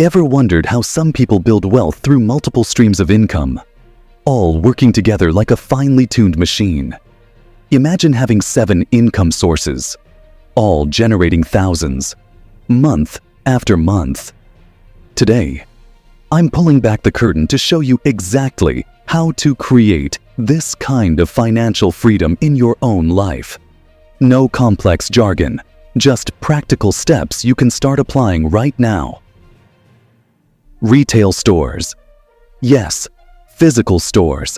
Ever wondered how some people build wealth through multiple streams of income, all working together like a finely tuned machine? Imagine having 7 income sources, all generating thousands, month after month. Today, I'm pulling back the curtain to show you exactly how to create this kind of financial freedom in your own life. No complex jargon, just practical steps you can start applying right now. Retail stores. Yes, physical stores.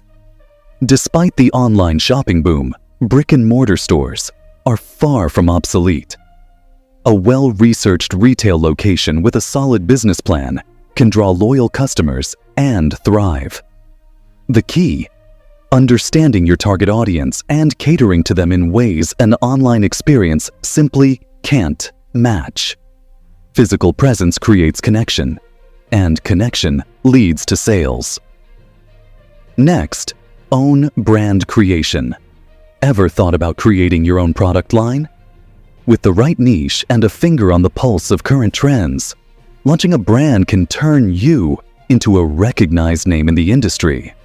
Despite the online shopping boom, brick-and-mortar stores are far from obsolete. A well-researched retail location with a solid business plan can draw loyal customers and thrive. The key: understanding your target audience and catering to them in ways an online experience simply can't match. Physical presence creates connection, and connection leads to sales. Next, own brand creation. Ever thought about creating your own product line? With the right niche and a finger on the pulse of current trends, launching a brand can turn you into a recognized name in the industry.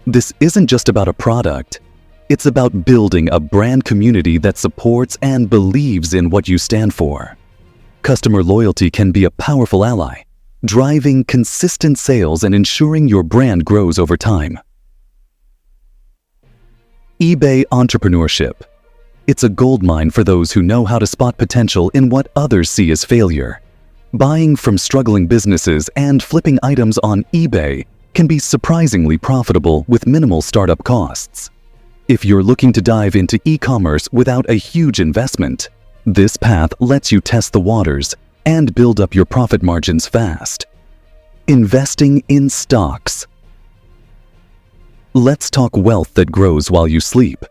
This isn't just about a product. It's about building a brand community that supports and believes in what you stand for. Customer loyalty can be a powerful ally, driving consistent sales and ensuring your brand grows over time. eBay entrepreneurship. It's a goldmine for those who know how to spot potential in what others see as failure. Buying from struggling businesses and flipping items on eBay can be surprisingly profitable with minimal startup costs. If you're looking to dive into e-commerce without a huge investment, this path lets you test the waters and build up your profit margins fast. Investing in stocks. Let's talk wealth that grows while you sleep.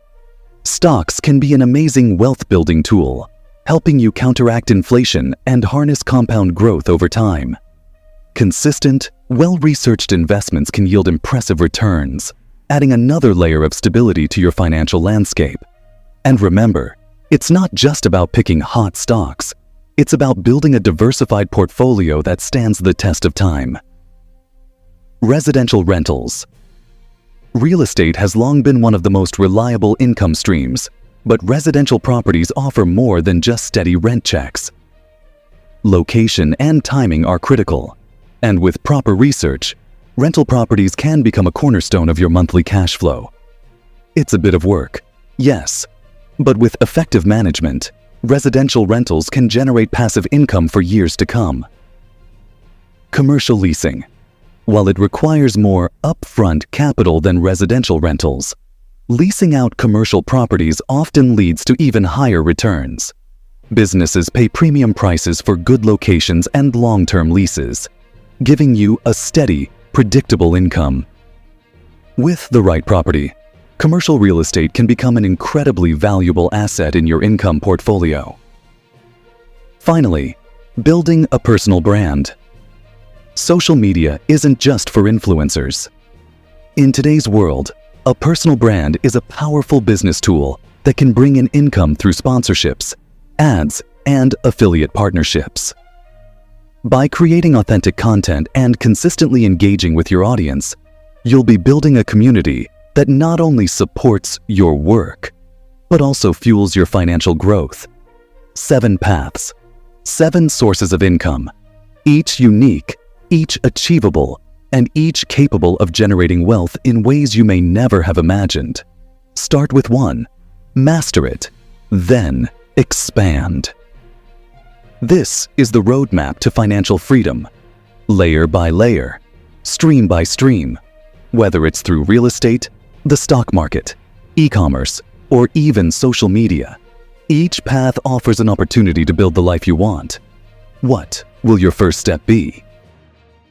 Stocks can be an amazing wealth-building tool, helping you counteract inflation and harness compound growth over time. Consistent, well-researched investments can yield impressive returns, adding another layer of stability to your financial landscape. And remember, it's not just about picking hot stocks. It's about building a diversified portfolio that stands the test of time. Residential rentals. Real estate has long been one of the most reliable income streams, but residential properties offer more than just steady rent checks. Location and timing are critical, and with proper research, rental properties can become a cornerstone of your monthly cash flow. It's a bit of work, yes, but with effective management, residential rentals can generate passive income for years to come. Commercial leasing. While it requires more upfront capital than residential rentals, leasing out commercial properties often leads to even higher returns. Businesses pay premium prices for good locations and long-term leases, giving you a steady, predictable income. With the right property, commercial real estate can become an incredibly valuable asset in your income portfolio. Finally, building a personal brand. Social media isn't just for influencers. In today's world, a personal brand is a powerful business tool that can bring in income through sponsorships, ads, and affiliate partnerships. By creating authentic content and consistently engaging with your audience, you'll be building a community that not only supports your work, but also fuels your financial growth. 7 paths, 7 sources of income, each unique, each achievable, and each capable of generating wealth in ways you may never have imagined. Start with one, master it, then expand. This is the roadmap to financial freedom, layer by layer, stream by stream, whether it's through real estate, the stock market, e-commerce, or even social media. Each path offers an opportunity to build the life you want. What will your first step be?